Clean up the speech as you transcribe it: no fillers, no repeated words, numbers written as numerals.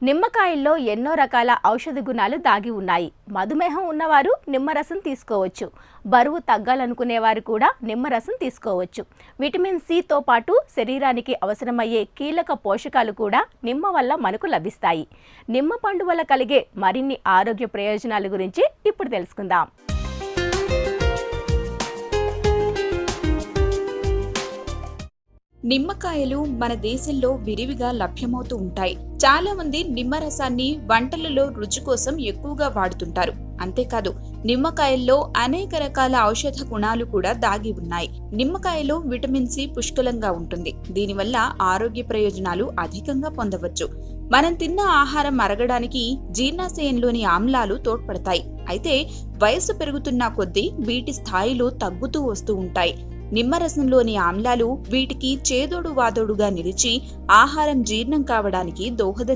నిమ్మకాయల్లో ఎన్నో రకాల ఔషధ గుణాలు దాగి ఉన్నాయి. మధుమేహం ఉన్నవారు నిమ్మరసం తీసుకోవచ్చు. బరువు తగ్గాలనుకునేవారు కూడా నిమ్మరసం తీసుకోవచ్చు. విటమిన్ సితో పాటు శరీరానికి అవసరమయ్యే కీలక పోషకాలు కూడా నిమ్మ వల్ల మనకు లభిస్తాయి. నిమ్మ పండు వల్ల కలిగే మరిన్ని ఆరోగ్య ప్రయోజనాల గురించి ఇప్పుడు తెలుసుకుందాం. నిమ్మకాయలు మన దేశంలో విరివిగా లభ్యమవుతూ ఉంటాయి. చాలా మంది నిమ్మరసాన్ని వంటలలో రుచి కోసం ఎక్కువగా వాడుతుంటారు. అంతేకాదు, నిమ్మకాయల్లో అనేక రకాల ఔషధ గుణాలు కూడా దాగి ఉన్నాయి. నిమ్మకాయలో విటమిన్ సి పుష్కలంగా ఉంటుంది. దీనివల్ల ఆరోగ్య ప్రయోజనాలు అధికంగా పొందవచ్చు. మనం తిన్న ఆహారం అరగడానికి జీర్ణాశయంలోని ఆమ్లాలు తోడ్పడతాయి. అయితే వయసు పెరుగుతున్న కొద్దీ వీటి స్థాయిలు తగ్గుతూ వస్తూ ఉంటాయి. నిమ్మరసంలోని ఆమ్లాలు వీటికి చేదోడు వాదోడుగా నిలిచి ఆహారం జీర్ణం కావడానికి దోహదం